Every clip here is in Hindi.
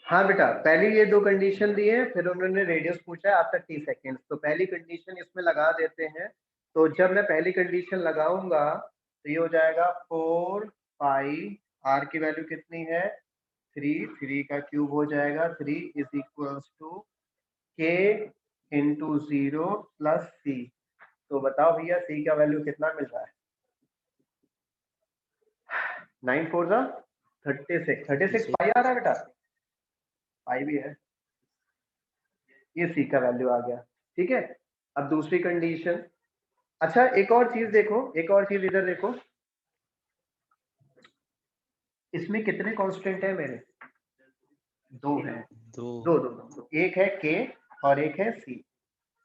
हाँ बेटा, पहले ये दो कंडीशन दी है, फिर उन्होंने रेडियस पूछा है आफ्टर टी सेकेंड्स, तो पहली कंडीशन इसमें लगा देते हैं। तो जब मैं पहली कंडीशन लगाऊंगा तो ये हो जाएगा 4 पाई, आर की वैल्यू कितनी है 3, 3 का क्यूब हो जाएगा 3 इज इक्वल्स टू के इंटू 0 प्लस सी। तो बताओ भैया सी का वैल्यू कितना मिल रहा है? 9 4 जा 36, 36 पाई आ रहा है बेटा, पाई भी है, ये सी का वैल्यू आ गया। ठीक है, अब दूसरी कंडीशन। अच्छा एक और चीज देखो, एक और चीज इधर देखो, इसमें कितने कांस्टेंट है मेरे? दो हैं, दो, एक है के और एक है सी।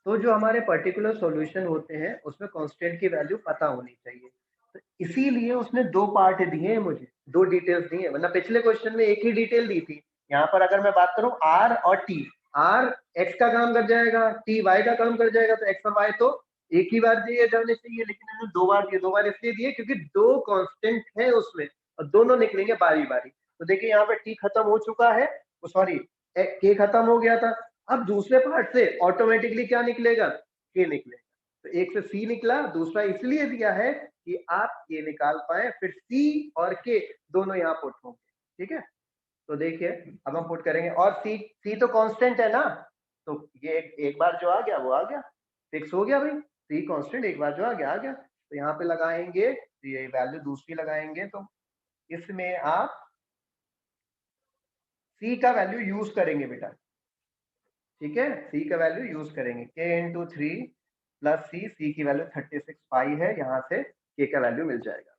तो जो हमारे पर्टिकुलर सॉल्यूशन होते हैं उसमें कांस्टेंट की वैल्यू पता होनी चाहिए, तो इसीलिए उसने दो पार्ट दिए हैं मुझे, दो डिटेल्स दी है, वरना पिछले क्वेश्चन में एक ही डिटेल दी थी। यहाँ पर अगर मैं बात करूं आर और टी, आर एक्स का काम कर जाएगा, टी वाई का काम कर जाएगा, तो एक्स और वाई तो एक ही बार दिए जाने चाहिए, लेकिन मैंने दो बार दिए। दो बार इसलिए दिए क्योंकि दो कांस्टेंट है उसमें और दोनों निकलेंगे बारी बारी। तो देखिए यहाँ पे टी खत्म हो चुका है, सॉरी के खत्म हो गया था। अब दूसरे पार्ट से ऑटोमेटिकली क्या निकलेगा? के निकलेगा। तो एक से सी निकला, दूसरा इसलिए दिया है कि आप के निकाल पाए, फिर सी और के दोनों यहाँ पुट होंगे। ठीक है, तो देखिए अब हम पुट करेंगे, और सी तो कांस्टेंट है ना, तो ये एक बार जो आ गया वो आ गया, फिक्स हो गया भाई, सी कांस्टेंट एक बार जो आ गया आ गया। तो यहाँ पे लगाएंगे, तो ये वैल्यू दूसरी लगाएंगे, तो इसमें आप सी का वैल्यू यूज करेंगे बेटा। ठीक है, सी का वैल्यू यूज करेंगे, के इंटू 3 प्लस सी, सी की वैल्यू 36 पाई है, यहाँ से के का वैल्यू मिल जाएगा।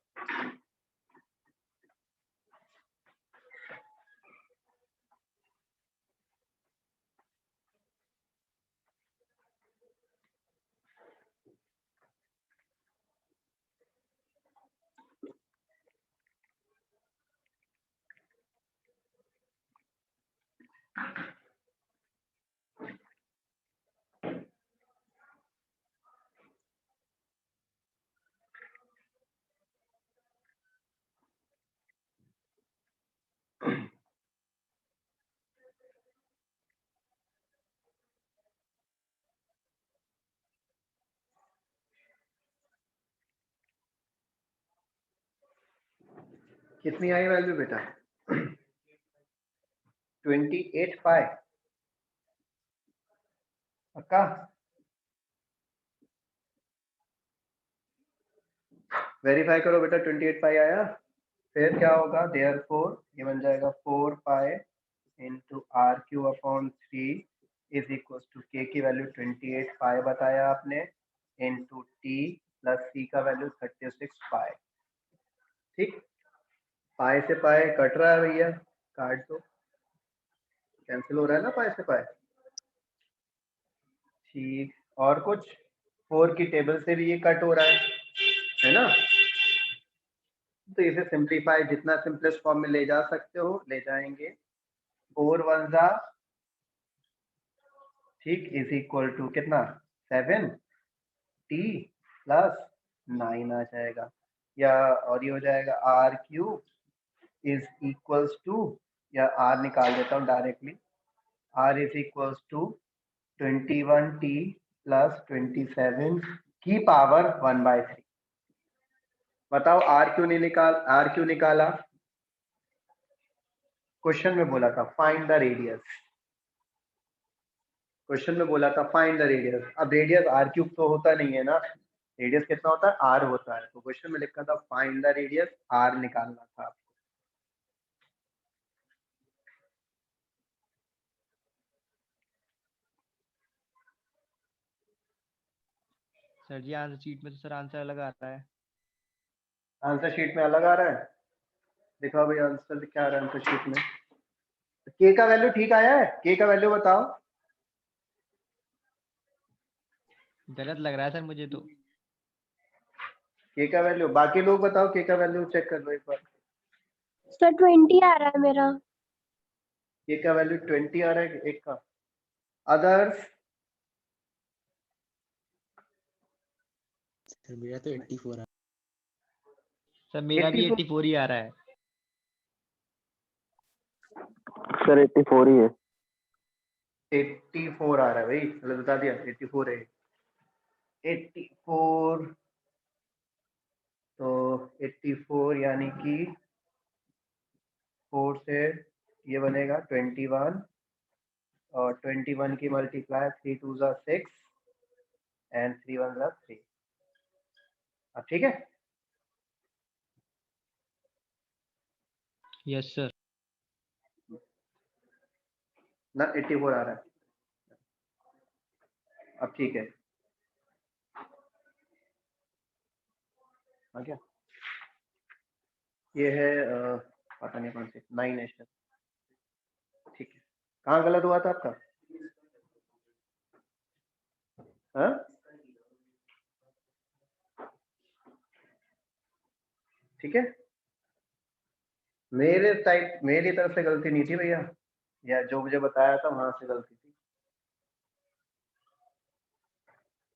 कितनी आई वैल्यू बेटा? 28 पाई, पक्का? वेरीफाई करो बेटा, 28 पाई आया। फिर क्या होगा, देयरफॉर ये बन जाएगा 4 pi into R cube upon 3 is equal to के की वैल्यू 28 पाई बताया आपने, इंटू टी प्लस सी का वैल्यू 36 पाई। ठीक, पाई से पाई कट रहा है भैया, काट दो, कैंसिल हो रहा है ना पाई से पाई। ठीक, और कुछ? 4 की टेबल से भी ये कट हो रहा है ना, तो इसे सिंप्लीफाई जितना सिंपलेस्ट फॉर्म में ले जा सकते हो ले जाएंगे। 4 1 जा, ठीक, इज इक्वल टू कितना 7 टी प्लस 9 आ जाएगा, या और ये हो जाएगा R cube is equals to, या आर निकाल देता हूँ directly, R is equals to 21 T plus 27 की पावर 1/3। बताओ आर क्यों नहीं आर क्यों निकाला? क्वेश्चन में बोला था फाइंड द रेडियस, क्वेश्चन में बोला था फाइंड द रेडियस। अब रेडियस आर क्यूब तो होता नहीं है ना, रेडियस कितना होता है? आर होता है, तो क्वेश्चन में लिखा था फाइंड द रेडियस, आर निकालना था। सर जी आंसर शीट में तो सर आंसर अलग आ रहा है। आंसर शीट में अलग आ रहा है, दिखाओ भाई आंसर क्या आ रहा है आंसर शीट में। के का वैल्यू ठीक आया है? के का वैल्यू बताओ। गलत लग रहा है सर मुझे तो। के का वैल्यू, बाकी लोग बताओ के का वैल्यू चेक कर लो एक बार। सर 20 आ रहा है मेरा। के का वैल्यू 20 आ रहा है एक का। अदर्स? सर मेरा तो 84 आ। सर मेरा भी 84 84 ही आ रहा है। सर 84 ही है। 84 आ रहा है भाई, चलो बता दिया 84 है। 84 तो 84 यानी कि 4 से ये बनेगा 21 और 21 की मल्टीप्लाई 3 2 जा 6 एंड 3 1 जा 3। अब ठीक है। Yes sir. ना 84 आ रहा है। अब ठीक है। क्या ये है पता नहीं कौन से 9 है शायद। ठीक है, कहाँ गलत हुआ था आपका? हाँ ठीक है, मेरी तरफ से गलती नहीं थी भैया, या जो मुझे बताया था वहां से गलती थी।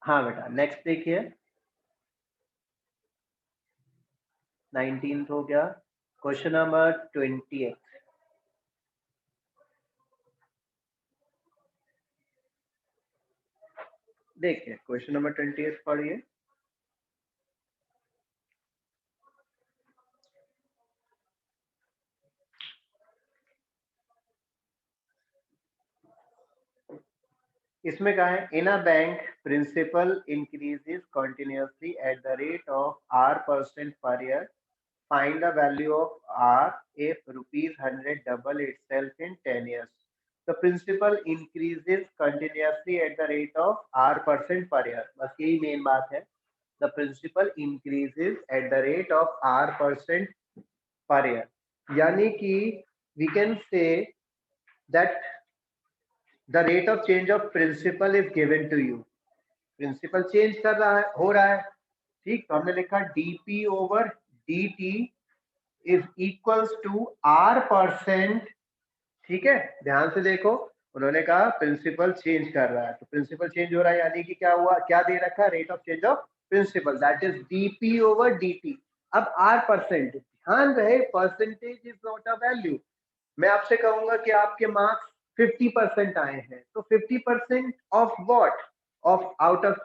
हाँ बेटा नेक्स्ट देखिए, 19 हो गया। Question number 28। देखिए क्वेश्चन नंबर 28 पढ़िए। इसमें कहा है in a bank principal increases continuously at the rate of R% per year, find the value of R if ₹100 double itself in 10 years. The principal increases continuously at the rate of R% per year. बस यही मेन बात है। The principal increases at the rate of R% per year. यानी कि we can say that the rate of change of principal is given to you. Principal change कर रहा है, हो रहा है, ठीक। तो हमने लिखा dp over dt is equals to R%। ठीक है, ध्यान से देखो, उन्होंने कहा प्रिंसिपल चेंज कर रहा है, तो प्रिंसिपल चेंज हो रहा है यानी कि क्या हुआ, क्या दे रखा है, rate of change of principal, that is dp over dt। अब R%, ध्यान रहे percentage is not a value. मैं आपसे कहूंगा कि आपके मार्क्स 50% आए हैं, तो 50% of what, of out of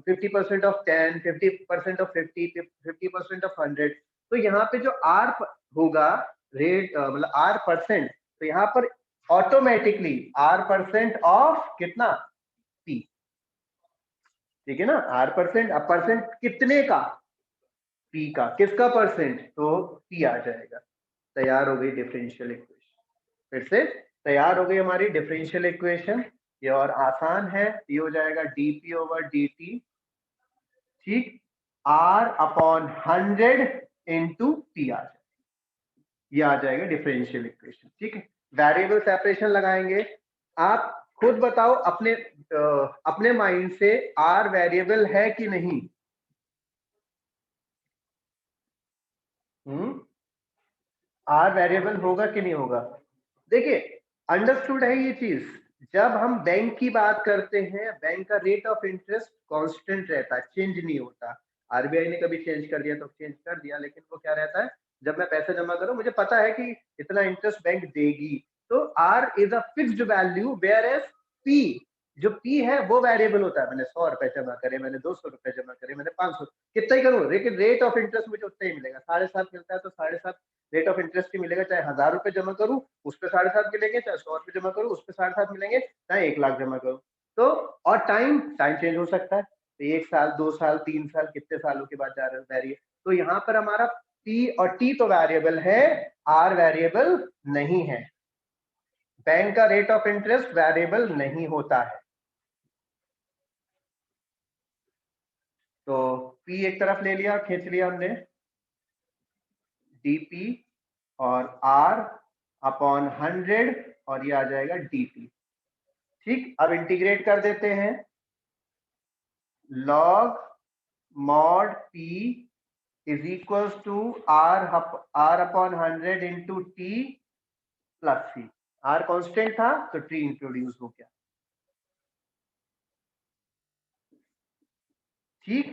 50% of 10, 50% of 50, 50% of 100। तो यहाँ पे जो R होगा, रेट मतलब R%, तो यहाँ पर ऑटोमेटिकली R% ऑफ कितना, P। ठीक है ना, R%। अब परसेंट कितने का, P का, किसका परसेंट, तो P आ जाएगा। तैयार हो गई डिफरेंशियल इक्वेशन, फिर से तैयार हो गई हमारी डिफरेंशियल इक्वेशन। ये और आसान है, ये हो जाएगा dp ओवर dt, ठीक, R/100 इंटू P आ जाएगा, ये आ जाएगा डिफरेंशियल इक्वेशन। ठीक है, वेरिएबल सेपरेशन लगाएंगे। आप खुद बताओ अपने माइंड से, R वेरिएबल है कि नहीं? R वेरिएबल होगा कि नहीं होगा? देखिए अंडरस्टूड है ये चीज, जब हम बैंक की बात करते हैं, बैंक का रेट ऑफ इंटरेस्ट कांस्टेंट रहता है, चेंज नहीं होता। आरबीआई ने कभी चेंज कर दिया तो चेंज कर दिया, लेकिन वो क्या रहता है, जब मैं पैसे जमा करूं मुझे पता है कि इतना इंटरेस्ट बैंक देगी, तो are is a fixed value, whereas P, जो पी है वो वेरिएबल होता है। मैंने 100 रुपए जमा करे, मैंने 200 रुपए जमा करे, मैंने 500, कितना ही करूं, लेकिन रेट ऑफ इंटरेस्ट मुझे उतना ही मिलेगा। 7.5 मिलता है तो 7.5 रेट ऑफ इंटरेस्ट ही मिलेगा, चाहे 1000 रुपए जमा करूं उस पर 7.5 मिलेंगे, चाहे 100 रुपए जमा करूं उस पर 7.5 मिलेंगे, चाहे 1 लाख जमा करूं। तो और टाइम चेंज हो सकता है, तो 1 साल 2 साल 3 साल कितने सालों के बाद जा रहा है वेरिएबल। तो यहाँ पर हमारा पी और टी तो वेरिएबल है, आर वेरिएबल नहीं है। बैंक का रेट ऑफ इंटरेस्ट वेरिएबल नहीं होता है। तो पी एक तरफ ले लिया, खींच लिया हमने, डीपी और R/100 और ये आ जाएगा dt। ठीक, अब इंटीग्रेट कर देते हैं, log mod p is equals to R/100 into t plus c। R constant था तो t इंट्रोड्यूस हो गया। ठीक,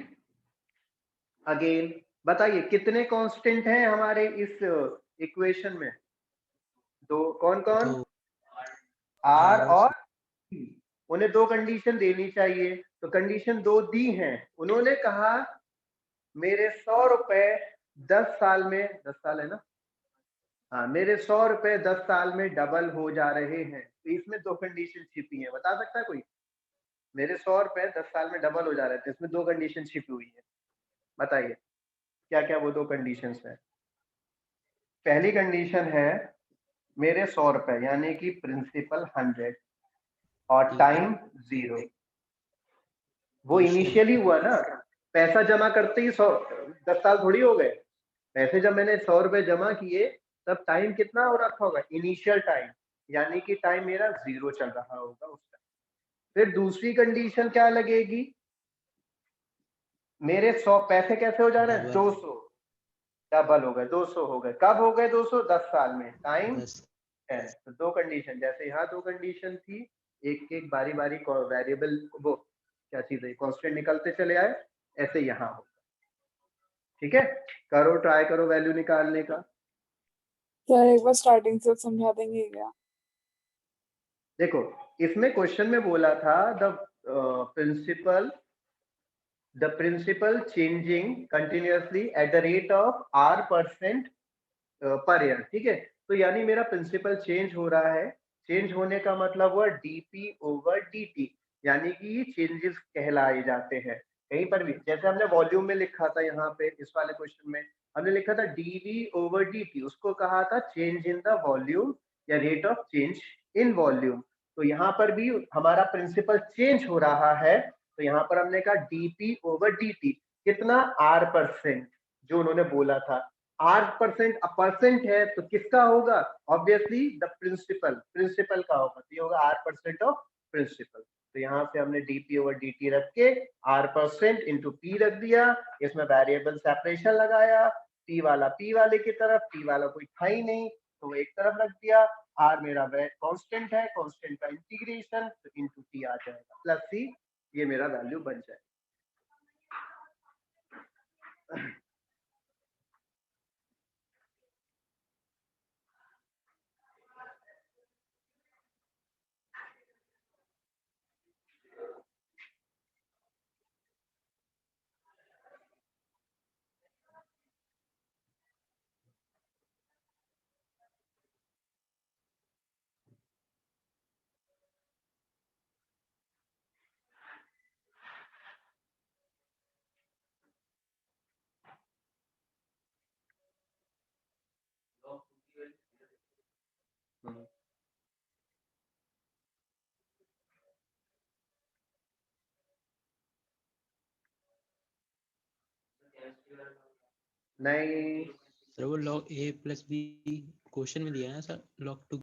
अगेन बताइए कितने कांस्टेंट हैं हमारे इस इक्वेशन में? दो, कौन कौन? आर और सी, उन्हें दो कंडीशन देनी चाहिए। तो कंडीशन दो दी हैं। उन्होंने कहा मेरे 100 रुपए 10 साल में, 10 साल है ना, हाँ, मेरे 100 रुपए 10 साल में डबल हो जा रहे हैं। तो इसमें दो कंडीशन छिपी है, बता सकता है कोई? मेरे 100 रुपए 10 साल में डबल हो जा रहे थे, इसमें दो कंडीशन छिपी हुई है, बताइए क्या क्या वो दो कंडीशंस है। पहली कंडीशन है मेरे 100 रुपए यानी कि प्रिंसिपल 100 और टाइम 0। वो इनिशियली हुआ ना, पैसा जमा करते ही 10 साल थोड़ी हो गए। पैसे जब मैंने 100 रुपए जमा किए तब टाइम कितना हो रखा होगा? इनिशियल टाइम, यानी कि टाइम मेरा 0 चल रहा होगा उस टाइम। फिर दूसरी कंडीशन क्या लगेगी? मेरे 100 पैसे कैसे हो जा रहे हैं? 200 डबल हो गए, 200 हो गए। कब हो गए 200? 10 साल में, टाइम 10। तो दो कंडीशन, जैसे यहाँ दो कंडीशन थी, एक एक बारी बारी वेरिएबल वो क्या चीज है कांस्टेंट निकलते चले आए, ऐसे यहाँ हो। ठीक है, करो, ट्राई करो वैल्यू निकालने का। सर एक बार स्टार्टिंग से समझा देंगे क्या? देखो इसमें क्वेश्चन में बोला था the principal changing continuously at the rate of r% per year। ठीक है, तो यानी मेरा प्रिंसिपल चेंज हो रहा है। चेंज होने का मतलब हुआ dp ओवर dt, यानी कि ये चेंजेस कहलाए जाते हैं। कहीं पर भी जैसे हमने वॉल्यूम में लिखा था, यहाँ पे इस वाले क्वेश्चन में हमने लिखा था dv ओवर dt, उसको कहा था चेंज इन द वॉल्यूम या rate of change in volume. तो यहाँ पर भी हमारा प्रिंसिपल चेंज हो रहा है, तो यहाँ पर हमने कहा dp ओवर dt, कितना? r%, जो उन्होंने बोला था। r% परसेंट है तो किसका होगा? ऑब्वियसली द प्रिंसिपल का होगा, तो ये होगा r% ऑफ प्रिंसिपल। तो यहाँ से हमने dp ओवर dt रख के r% इंटू p रख दिया, इसमें वेरिएबल सेपरेशन लगाया, p वाला p वाले की तरफ, p वाला कोई था ही नहीं तो वो एक तरफ रख दिया। r मेरा कांस्टेंट है, कांस्टेंट का इंटीग्रेशन, तो इंटू t आ जाएगा प्लस c, ये मेरा वैल्यू बन जाएगा। नहीं सर वो log a plus b question में दिया है सर, log 2।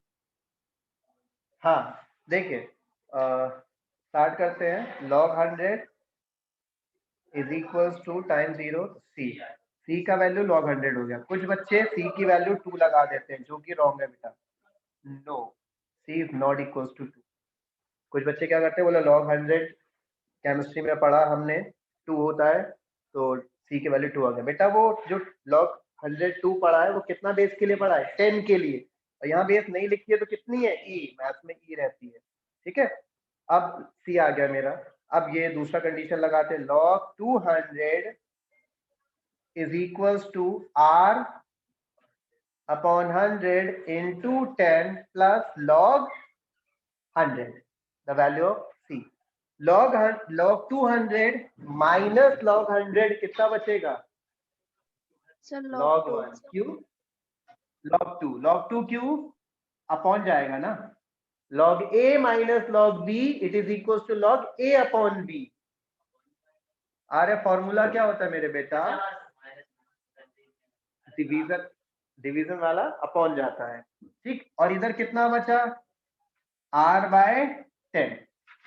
हाँ देखिए, स्टार्ट करते हैं। log 100 is equals to time 0 c का वैल्यू log 100 हो गया। कुछ बच्चे c की वैल्यू 2 लगा देते हैं, जो कि रॉन्ग है बेटा। No, c is not equals to 2। कुछ बच्चे क्या करते हैं, बोला log 100 केमिस्ट्री में पढ़ा हमने 2 होता है, तो c की वैल्यू 2 आ गया। बेटा वो जो log 100 2 पढ़ा है वो कितना बेस के लिए पढ़ा है? 10 के लिए। और यहाँ बेस नहीं लिखी है तो कितनी है? e, मैथ्स में e रहती है। ठीक है, अब c आ गया मेरा। अब ये दूसरा कंडीशन लगाते हैं, log 200 is equals to r upon 100 into 10 plus log 100, the value of c। log 200 minus log 100 कितना बचेगा? log 1 क्यों? log 2 क्यों? अपॉन जाएगा ना, log a minus log b it is equal to log a upon b। अरे फॉर्मूला क्या होता है मेरे बेटा? डिवीजन वाला अपॉन जाता है। ठीक, और इधर कितना बचा? r by 10।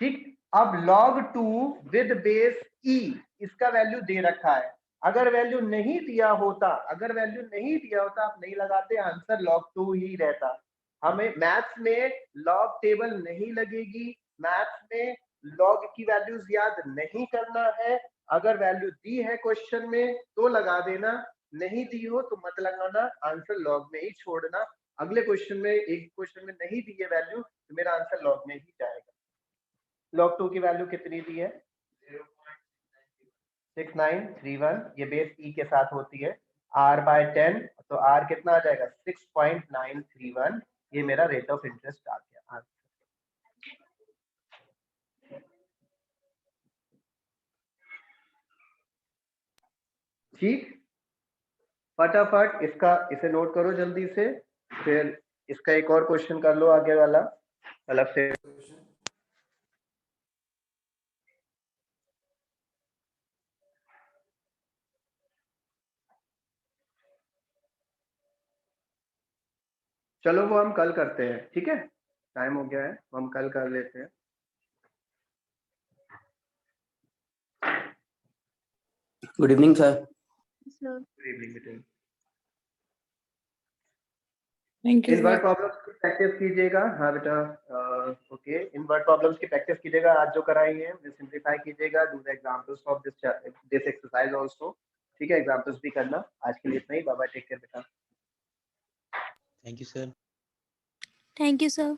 ठीक, अब log 2 विद बेस e, इसका वैल्यू दे रखा है। अगर वैल्यू नहीं दिया होता, आप नहीं लगाते, आंसर log 2 ही रहता। हमें मैथ्स में लॉग टेबल नहीं लगेगी, मैथ्स में लॉग की वैल्यूज याद नहीं करना है। अगर वैल्यू दी है क्वेश्चन में तो लगा देना, नहीं दी हो तो मत लगाना, आंसर लॉग में ही छोड़ना। अगले क्वेश्चन में, एक क्वेश्चन में नहीं दी है वैल्यू, तो मेरा आंसर लॉग में ही जाएगा। लॉग 2 की वैल्यू कितनी दी है? 6931, ये बेस ई के साथ होती है, r/10, तो r कितना आ जाएगा? 6.931, ये मेरा रेट ऑफ इंटरेस्ट आ गया। ठीक, फटाफट इसे नोट करो जल्दी से, फिर इसका एक और क्वेश्चन कर लो आगे वाला अलग से। चलो वो हम कल करते हैं, ठीक है, टाइम हो गया है, हम कल कर लेते हैं। Good evening sir. Sir good evening बेटा। Thank you invert sir. Problems की प्रैक्टिस कीजिएगा। हाँ बेटा, ओके, इनवर्ट प्रॉब्लम्स की प्रैक्टिस कीजिएगा, आज जो कराई है सिंपलीफाई कीजिएगा, do the examples of this exercise also, ठीक है, एग्जांपल्स भी करना। आज के लिए इतना ही, बाय बाय, टेक केयर बेटा। Thank you sir. Thank you sir.